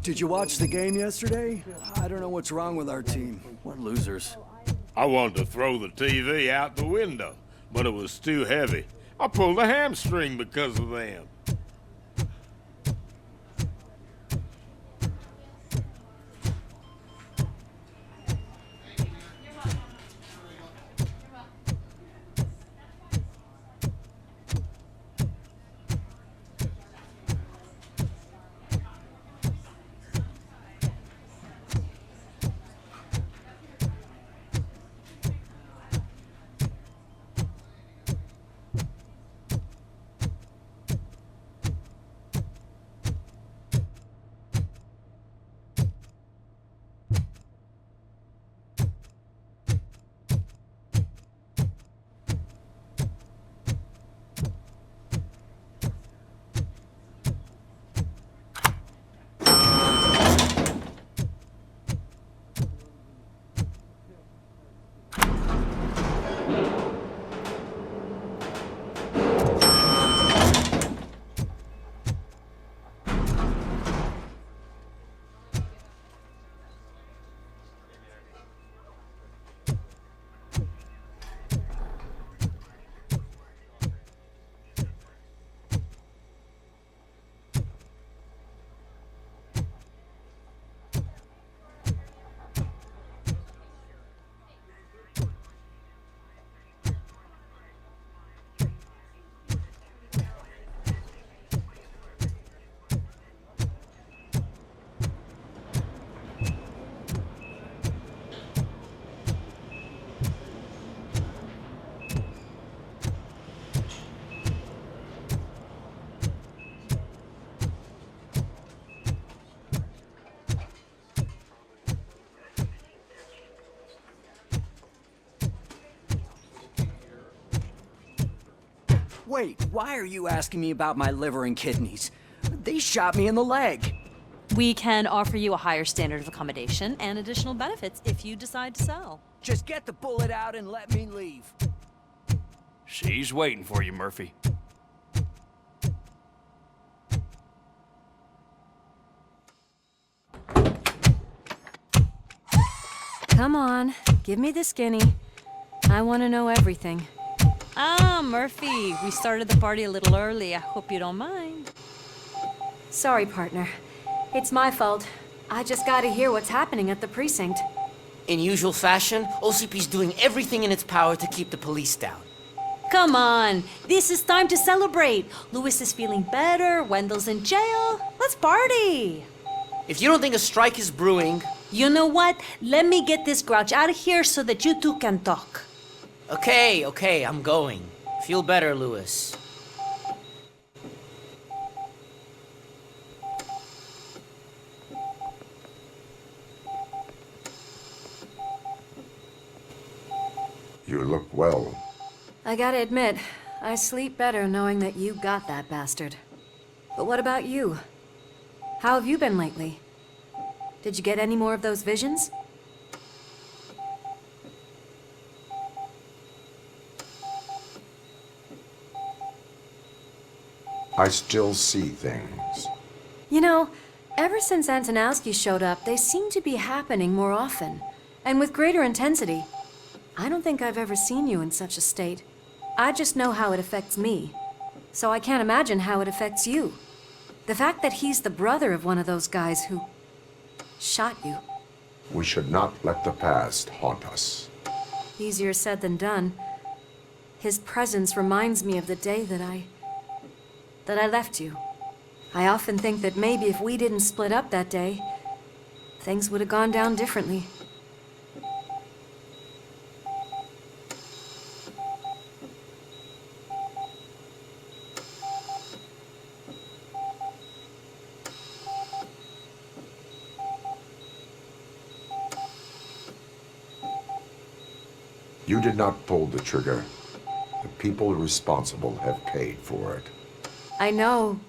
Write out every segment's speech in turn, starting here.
Did you watch the game yesterday? I don't know what's wrong with our team. What losers. I wanted to throw the TV out the window, but it was too heavy. I pulled a hamstring because of them. Wait, why are you asking me about my liver and kidneys? They shot me in the leg. We can offer you a higher standard of accommodation and additional benefits if you decide to sell. Just get the bullet out and let me leave. She's waiting for you, Murphy. Come on, give me the skinny. I want to know everything. Ah, Murphy, we started the party a little early. I hope you don't mind. Sorry, partner. It's my fault. I just gotta hear what's happening at the precinct. In usual fashion, OCP's doing everything in its power to keep the police down. Come on, this is time to celebrate. Louis is feeling better, Wendell's in jail. Let's party. If you don't think a strike is brewing... You know what? Let me get this grouch out of here so that you two can talk. Okay, I'm going. Feel better, Louis. You look well. I gotta admit, I sleep better knowing that you got that bastard. But what about you? How have you been lately? Did you get any more of those visions? I still see things. You know, ever since Antonowski showed up, they seem to be happening more often, and with greater intensity. I don't think I've ever seen you in such a state. I just know how it affects me, so I can't imagine how it affects you. The fact that he's the brother of one of those guys who shot you. We should not let the past haunt us. Easier said than done. His presence reminds me of the day that I left you. I often think that maybe if we didn't split up that day, things would have gone down differently. You did not pull the trigger. The people responsible have paid for it. I know.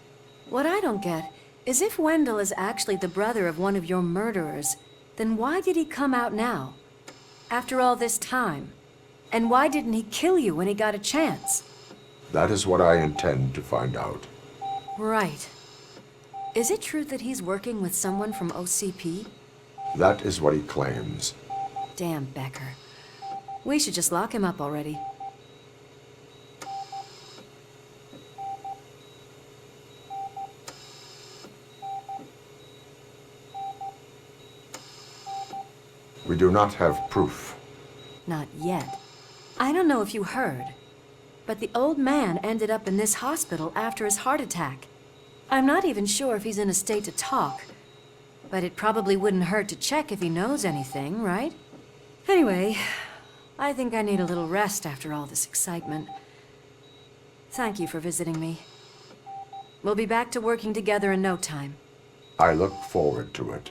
What I don't get is if Wendell is actually the brother of one of your murderers, then why did he come out now? After all this time? And why didn't he kill you when he got a chance? That is what I intend to find out. Right. Is it true that he's working with someone from OCP? That is what he claims. Damn Becker. We should just lock him up already. We do not have proof. Not yet. I don't know if you heard, but the old man ended up in this hospital after his heart attack. I'm not even sure if he's in a state to talk, but it probably wouldn't hurt to check if he knows anything, right? Anyway, I think I need a little rest after all this excitement. Thank you for visiting me. We'll be back to working together in no time. I look forward to it.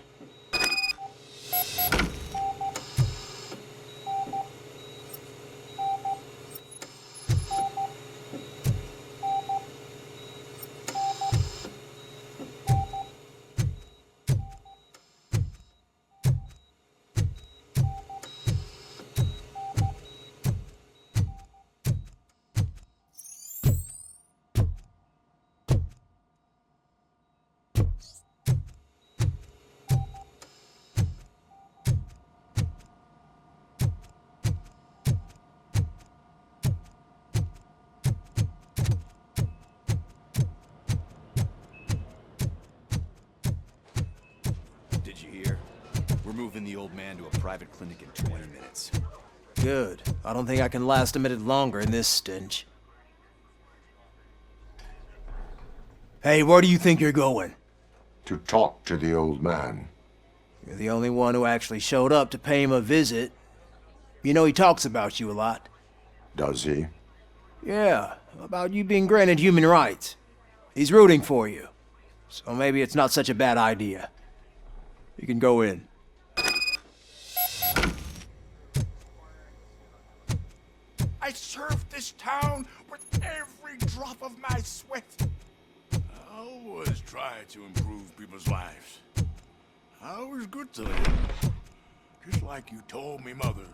Did you hear? We're moving the old man to a private clinic in 20 minutes. Good. I don't think I can last a minute longer in this stench. Hey, where do you think you're going? To talk to the old man. You're the only one who actually showed up to pay him a visit. You know he talks about you a lot. Does he? Yeah, about you being granted human rights. He's rooting for you. So maybe it's not such a bad idea. You can go in. I served this town with every drop of my sweat. I always try to improve people's lives. I was good to them. Just like you told me, Mother.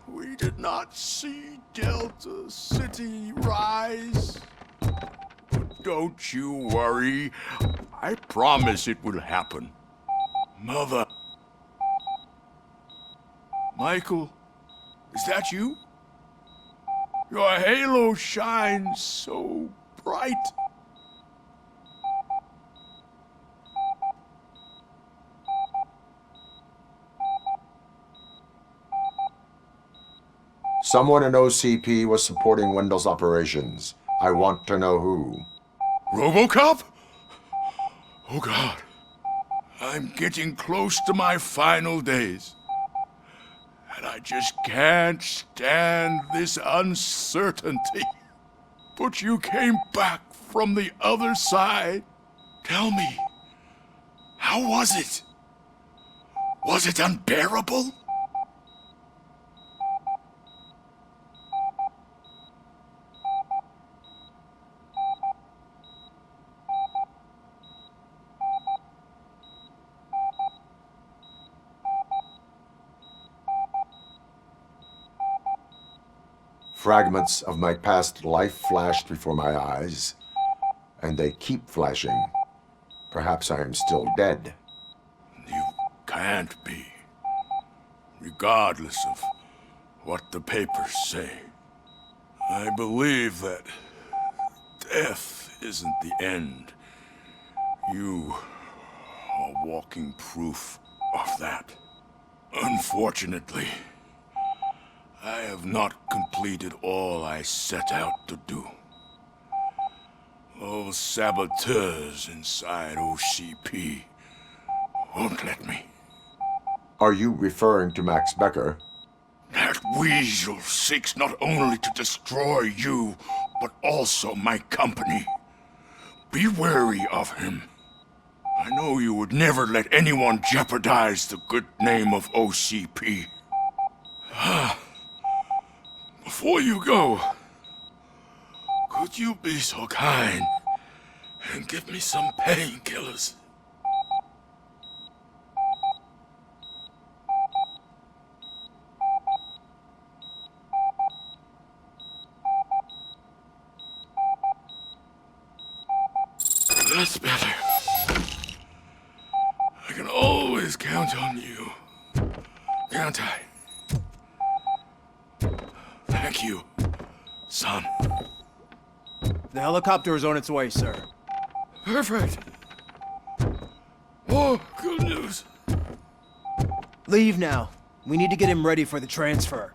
We did not see Delta City rise. But don't you worry. I promise it will happen. Mother. Michael, is that you? Your halo shines so bright. Someone in OCP was supporting Wendell's operations. I want to know who. RoboCop? Oh God. I'm getting close to my final days. And I just can't stand this uncertainty. But you came back from the other side. Tell me, how was it? Was it unbearable? Fragments of my past life flashed before my eyes, and they keep flashing. Perhaps I am still dead. You can't be, regardless of what the papers say. I believe that death isn't the end. You are walking proof of that. Unfortunately, I have not completed all I set out to do. Those saboteurs inside OCP won't let me. Are you referring to Max Becker? That weasel seeks not only to destroy you, but also my company. Be wary of him. I know you would never let anyone jeopardize the good name of OCP. Before you go, could you be so kind and give me some painkillers? That's better. can always count on you. Can't I? Thank you, son. The helicopter is on its way, sir. Perfect. Oh, good news. Leave now. We need to get him ready for the transfer.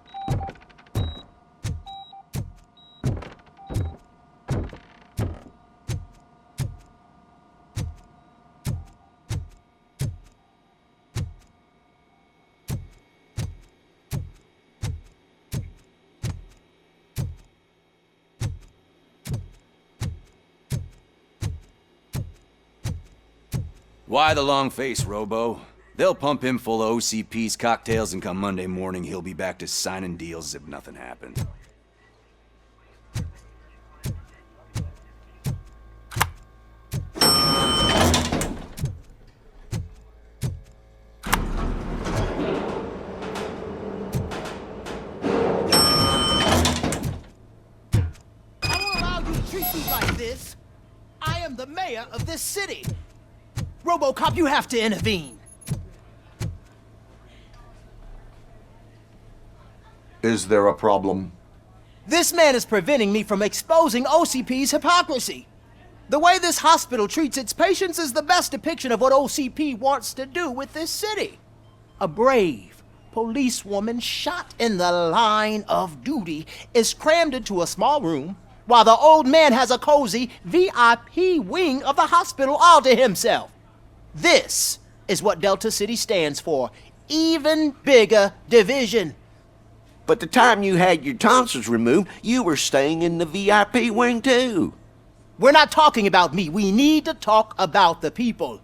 Why the long face, Robo? They'll pump him full of OCP's cocktails, and come Monday morning, he'll be back to signing deals as if nothing happened. I won't allow you to treat me like this. I am the mayor of this city. RoboCop, you have to intervene. Is there a problem? This man is preventing me from exposing OCP's hypocrisy. The way this hospital treats its patients is the best depiction of what OCP wants to do with this city. A brave policewoman shot in the line of duty is crammed into a small room, while the old man has a cozy VIP wing of the hospital all to himself. This is what Delta City stands for. Even bigger division. But the time you had your tonsils removed, you were staying in the VIP wing too. We're not talking about me. We need to talk about the people.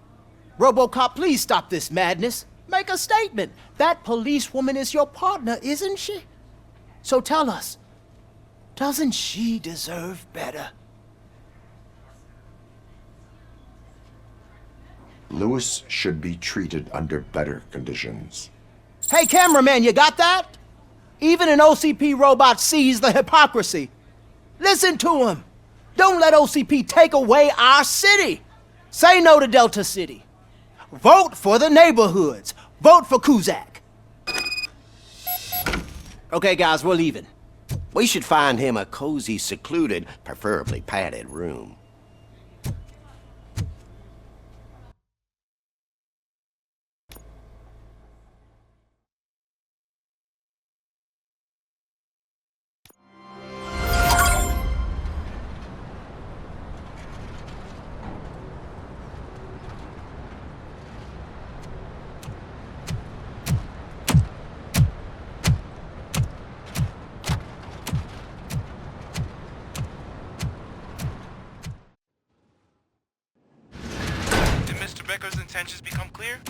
RoboCop, please stop this madness. Make a statement. That policewoman is your partner, isn't she? So tell us, doesn't she deserve better? Lewis should be treated under better conditions. Hey, cameraman, you got that? Even an OCP robot sees the hypocrisy. Listen to him. Don't let OCP take away our city. Say no to Delta City. Vote for the neighborhoods. Vote for Kuzak. Okay, guys, we're leaving. We should find him a cozy, secluded, preferably padded room. Becker's intentions become clear?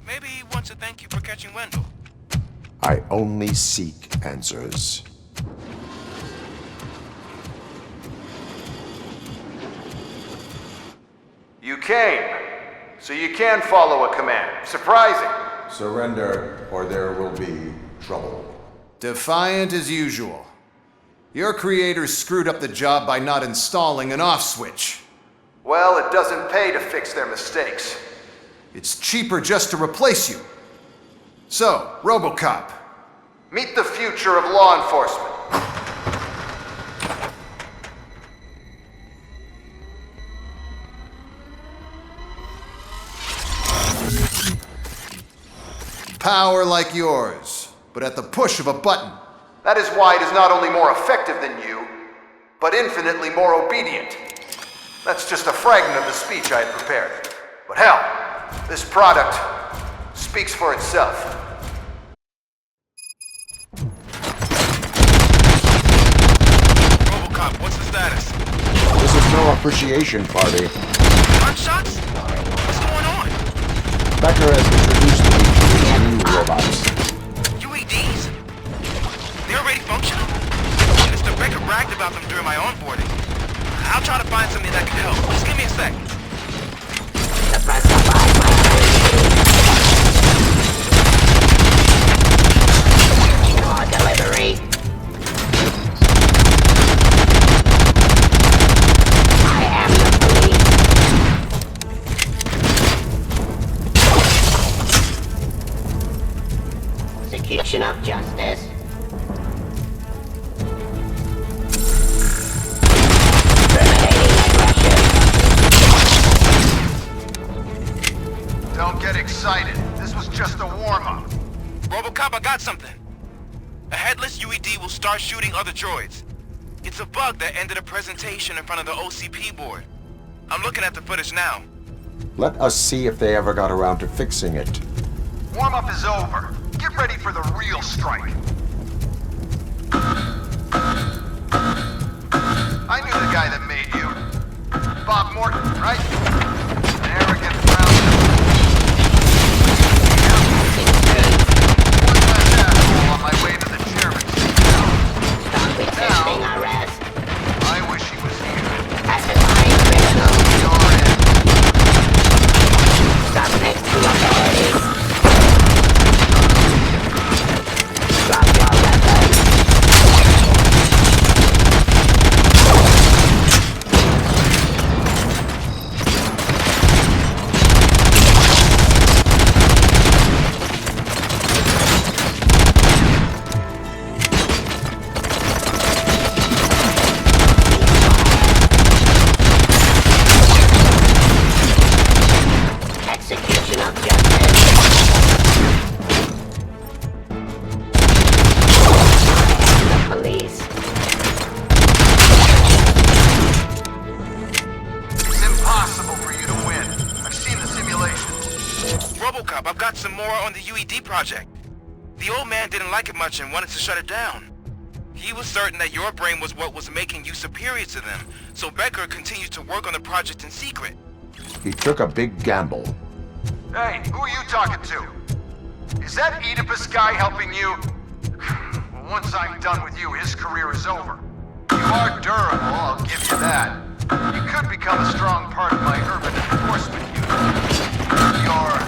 Maybe he wants to thank you for catching Wendell. I only seek answers. You came, so you can follow a command. Surprising. Surrender, or there will be trouble. Defiant as usual. Your creators screwed up the job by not installing an off switch. Well, it doesn't pay to fix their mistakes. It's cheaper just to replace you. So, RoboCop, meet the future of law enforcement. Power like yours, but at the push of a button. That is why it is not only more effective than you, but infinitely more obedient. That's just a fragment of the speech I had prepared. But hell, this product speaks for itself. RoboCop, what's the status? This is no appreciation party. Gunshots? What's going on? Becker has introduced me to new robots. UEDs? They're already functional? Mr. Becker bragged about them during my onboarding. I'll try to find something that can help. Just give me a second. Delivery. I am the police. Execution of justice. Don't get excited. This was just a warm-up. RoboCop, I got something. A headless UED will start shooting other droids. It's a bug that ended a presentation in front of the OCP board. I'm looking at the footage now. Let us see if they ever got around to fixing it. Warm-up is over. Get ready for the real strike. I knew the guy that made you. Bob Morton, right? An arrogant flounder. One last asshole on my way to the chairman's seat. Now, I wish he was here. You're in. Subject to authority. RoboCop, I've got some more on the UED project. The old man didn't like it much and wanted to shut it down. He was certain that your brain was what was making you superior to them, so Becker continued to work on the project in secret. He took a big gamble. Hey, who are you talking to? Is that Oedipus guy helping you? Well, once I'm done with you, his career is over. You are durable, I'll give you that. You could become a strong part of my urban enforcement unit. You're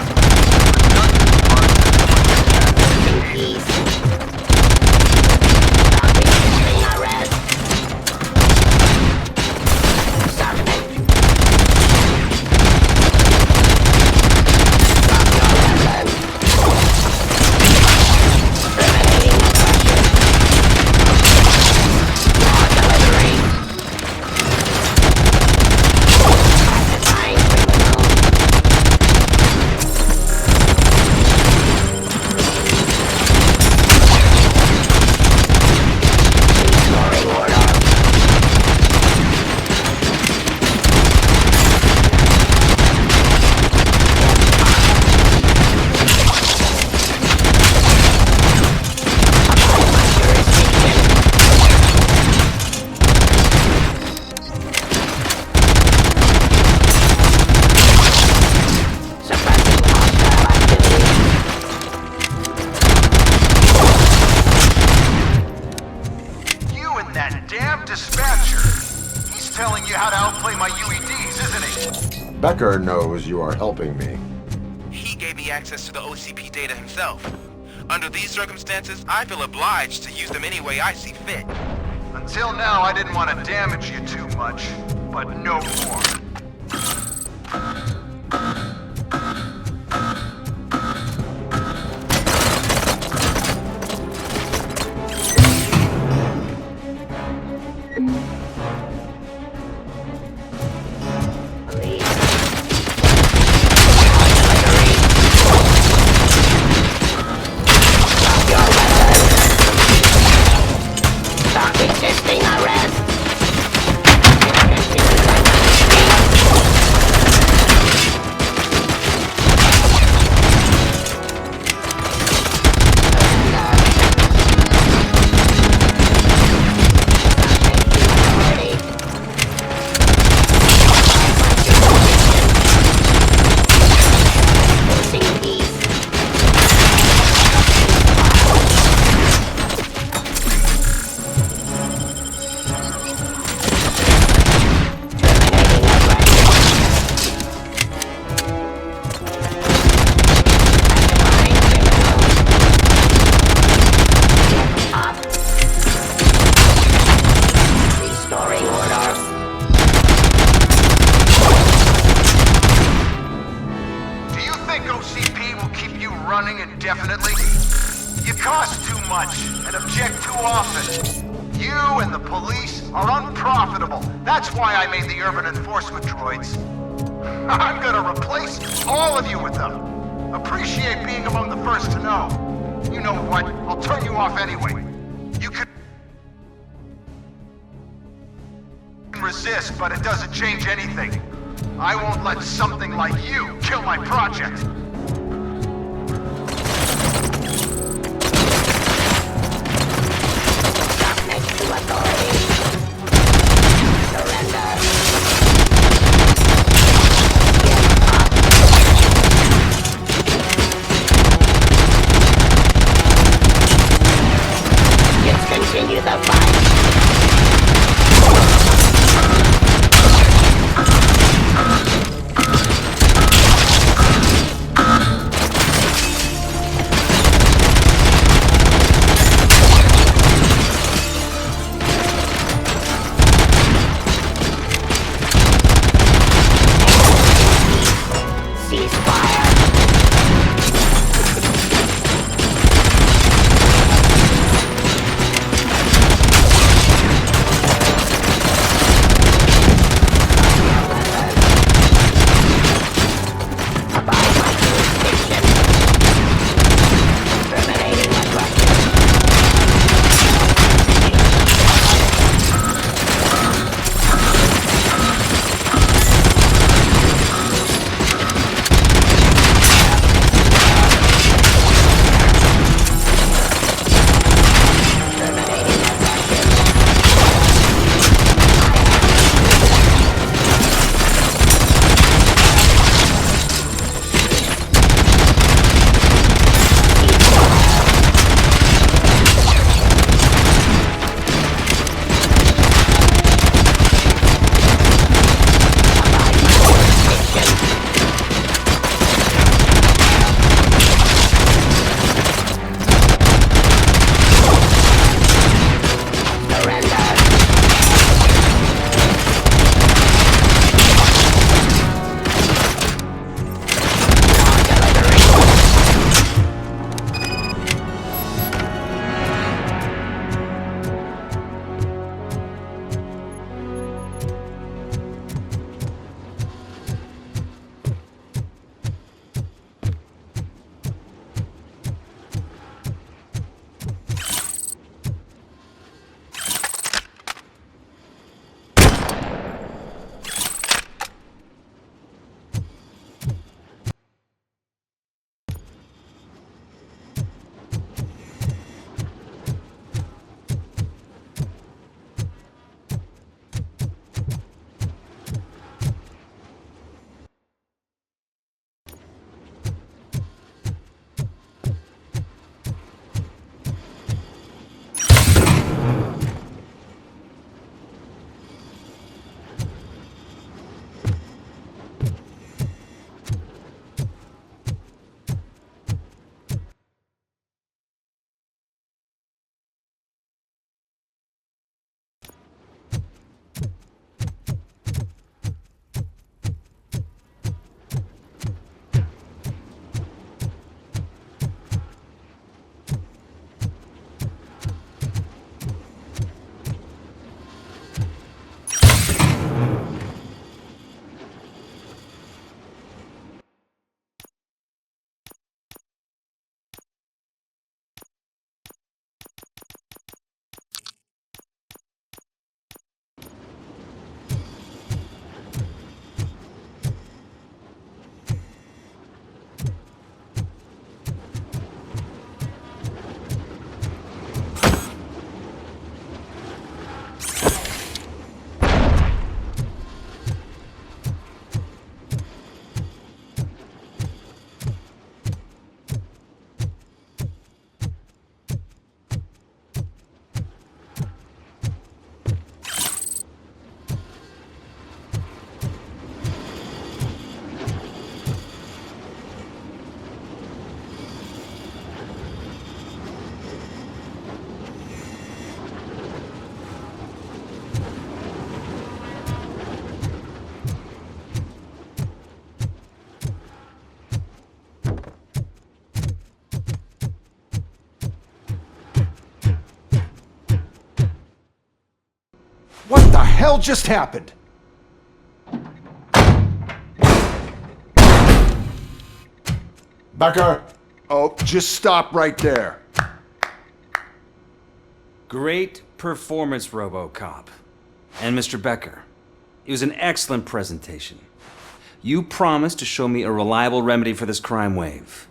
Becker knows you are helping me. He gave me access to the OCP data himself. Under these circumstances, I feel obliged to use them any way I see fit. Until now, I didn't want to damage you too much, but no more. You cost too much and object too often. You and the police are unprofitable. That's why I made the urban enforcement droids. I'm gonna replace all of you with them. Appreciate being among the first to know. You know what? I'll turn you off anyway. You can resist, but it doesn't change anything. I won't let something like you kill my project. Continue the fight. hell just happened? Becker! Oh, just stop right there. Great performance, RoboCop. And Mr. Becker, it was an excellent presentation. You promised to show me a reliable remedy for this crime wave.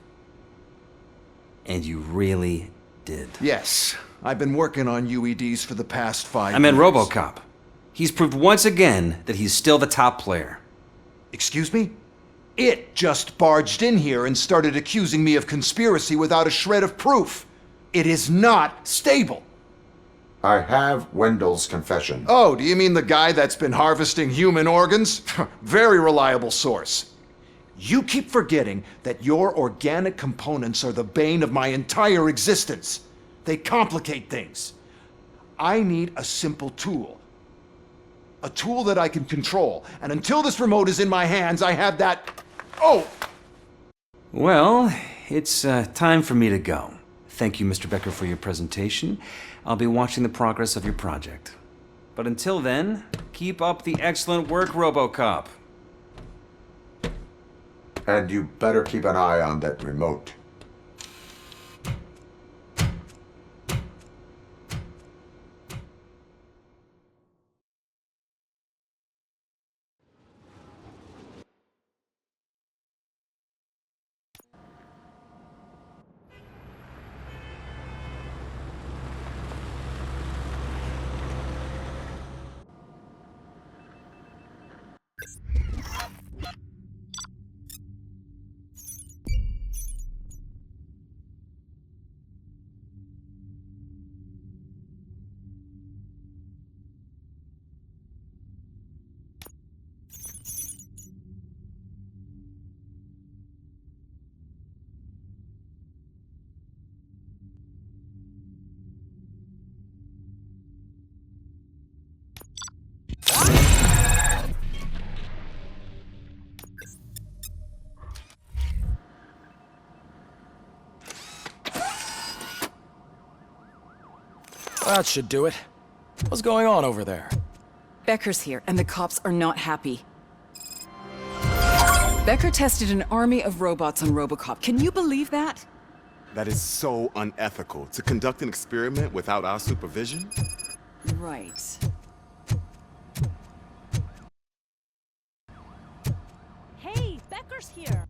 And you really did. Yes, I've been working on UEDs for the past 5 years. I meant RoboCop. He's proved once again that he's still the top player. Excuse me? It just barged in here and started accusing me of conspiracy without a shred of proof. It is not stable. I have Wendell's confession. Oh, do you mean the guy that's been harvesting human organs? Very reliable source. You keep forgetting that your organic components are the bane of my entire existence. They complicate things. I need a simple tool. A tool that I can control. And until this remote is in my hands, I have that... Oh! Well, it's time for me to go. Thank you, Mr. Becker, for your presentation. I'll be watching the progress of your project. But until then, keep up the excellent work, RoboCop. And you better keep an eye on that remote. That should do it. What's going on over there? Becker's here, and the cops are not happy. Becker tested an army of robots on RoboCop. Can you believe that? That is so unethical. To conduct an experiment without our supervision? Right. Hey, Becker's here.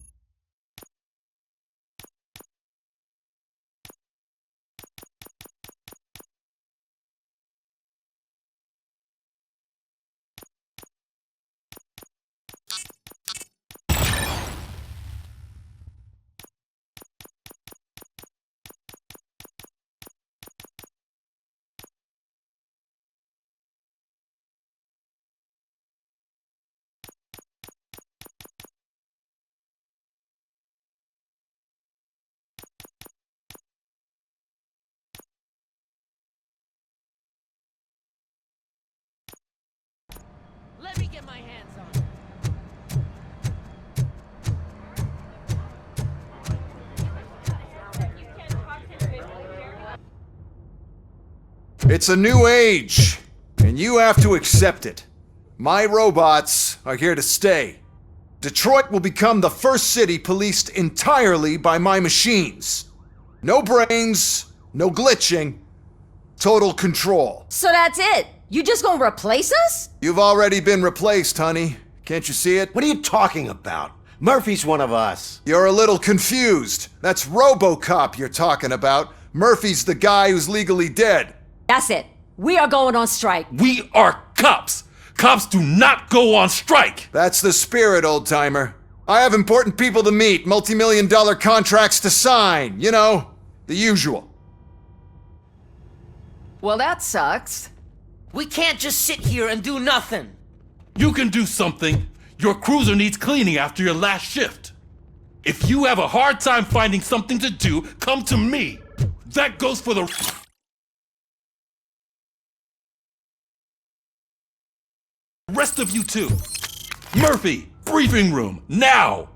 Let me get my hands on it. It's a new age, and you have to accept it. My robots are here to stay. Detroit will become the first city policed entirely by my machines. No brains, no glitching, total control. So that's it? You just gonna replace us? You've already been replaced, honey. Can't you see it? What are you talking about? Murphy's one of us. You're a little confused. That's RoboCop you're talking about. Murphy's the guy who's legally dead. That's it. We are going on strike. We are cops. Cops do not go on strike. That's the spirit, old-timer. I have important people to meet, multi-million-dollar contracts to sign. You know, the usual. Well, that sucks. We can't just sit here and do nothing. You can do something. Your cruiser needs cleaning after your last shift. If you have a hard time finding something to do, come to me. That goes for the rest of you too. Murphy, briefing room, now!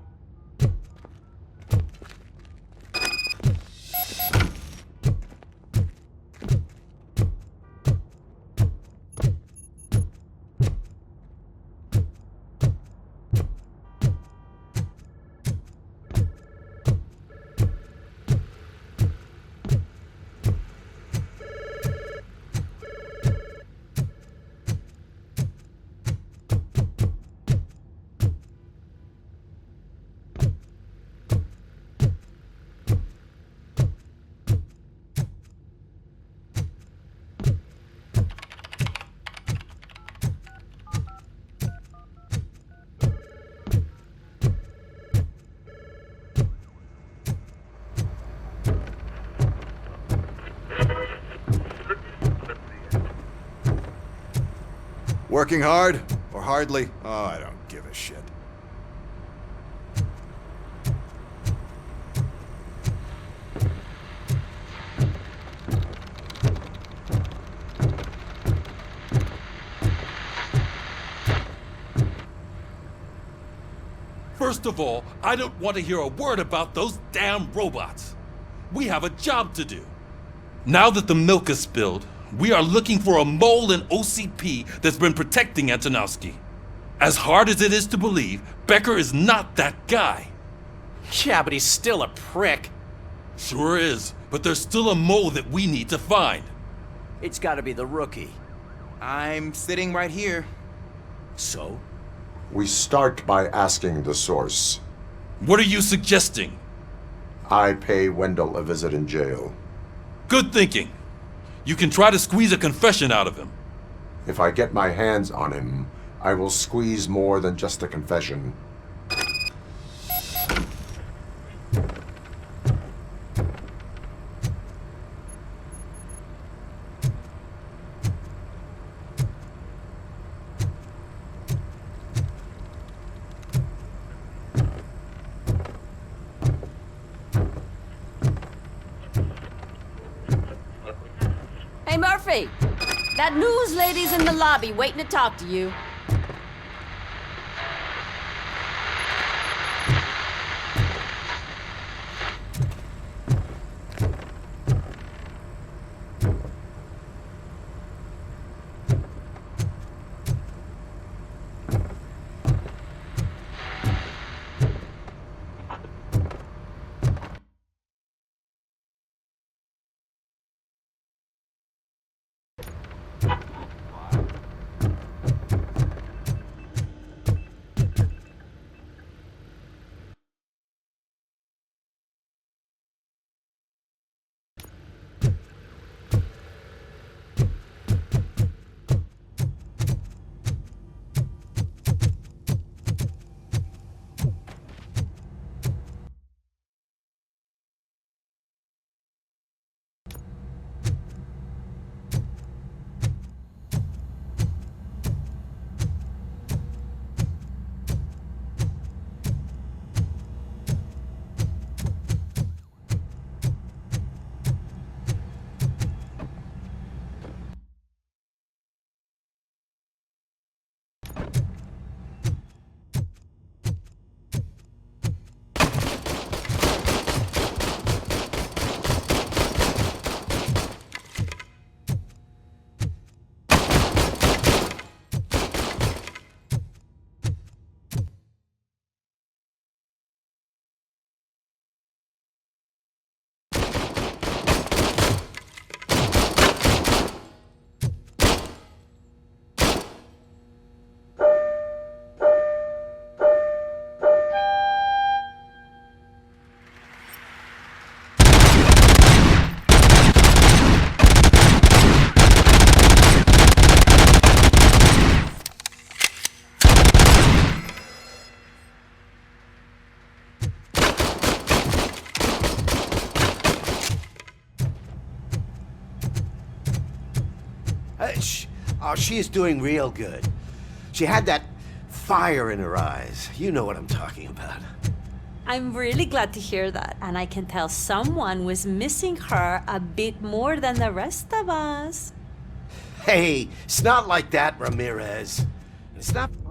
Working hard? Or hardly? Oh, I don't give a shit. First of all, I don't want to hear a word about those damn robots. We have a job to do. Now that the milk is spilled, we are looking for a mole in OCP that's been protecting Antonowski. As hard as it is to believe, Becker is not that guy. Yeah, but he's still a prick. Sure is, but there's still a mole that we need to find. It's gotta be the rookie. I'm sitting right here. So? We start by asking the source. What are you suggesting? I pay Wendell a visit in jail. Good thinking. You can try to squeeze a confession out of him. If I get my hands on him, I will squeeze more than just a confession. Hey, Murphy! That news lady's in the lobby waiting to talk to you. She is doing real good. She had that fire in her eyes. You know what I'm talking about. I'm really glad to hear that, and I can tell someone was missing her a bit more than the rest of us. Hey, it's not like that, Ramirez. It's not funny.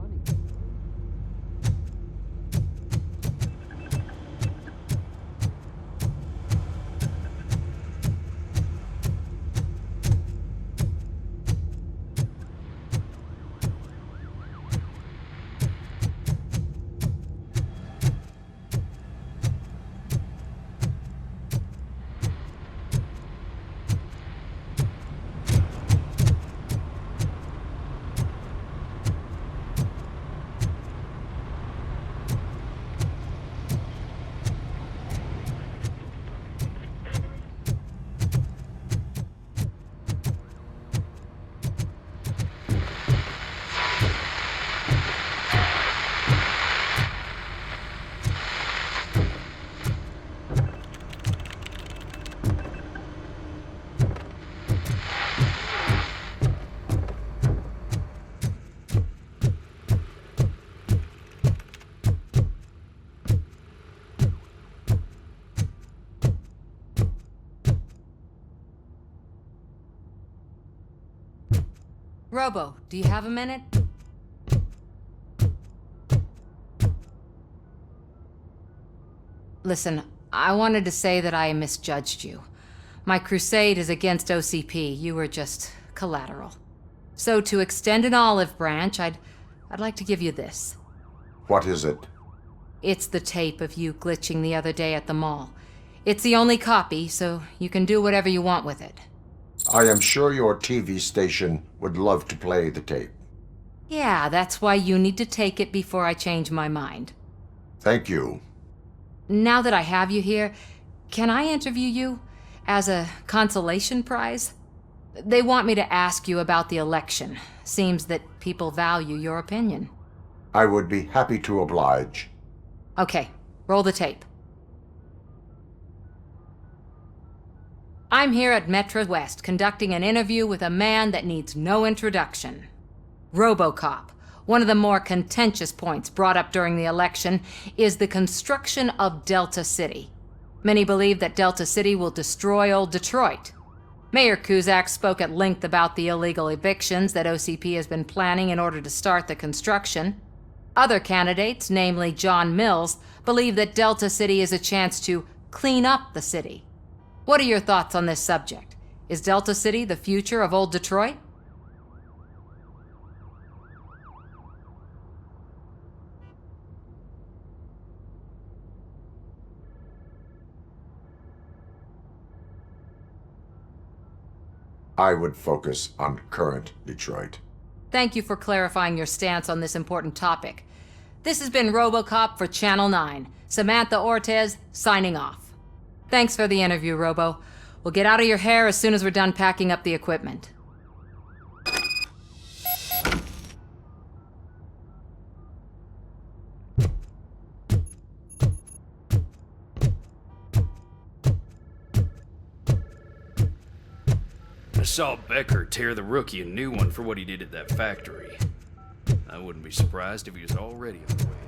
Robo, do you have a minute? Listen, I wanted to say that I misjudged you. My crusade is against OCP. You were just collateral. So to extend an olive branch, I'd like to give you this. What is it? It's the tape of you glitching the other day at the mall. It's the only copy, so you can do whatever you want with it. I am sure your TV station would love to play the tape. Yeah, that's why you need to take it before I change my mind. Thank you. Now that I have you here, can I interview you as a consolation prize? They want me to ask you about the election. Seems that people value your opinion. I would be happy to oblige. Okay, roll the tape. I'm here at Metro West conducting an interview with a man that needs no introduction. RoboCop. One of the more contentious points brought up during the election is the construction of Delta City. Many believe that Delta City will destroy old Detroit. Mayor Cusack spoke at length about the illegal evictions that OCP has been planning in order to start the construction. Other candidates, namely John Mills, believe that Delta City is a chance to clean up the city. What are your thoughts on this subject? Is Delta City the future of old Detroit? I would focus on current Detroit. Thank you for clarifying your stance on this important topic. This has been RoboCop for Channel 9. Samantha Ortez, signing off. Thanks for the interview, Robo. We'll get out of your hair as soon as we're done packing up the equipment. I saw Becker tear the rookie a new one for what he did at that factory. I wouldn't be surprised if he was already on the way.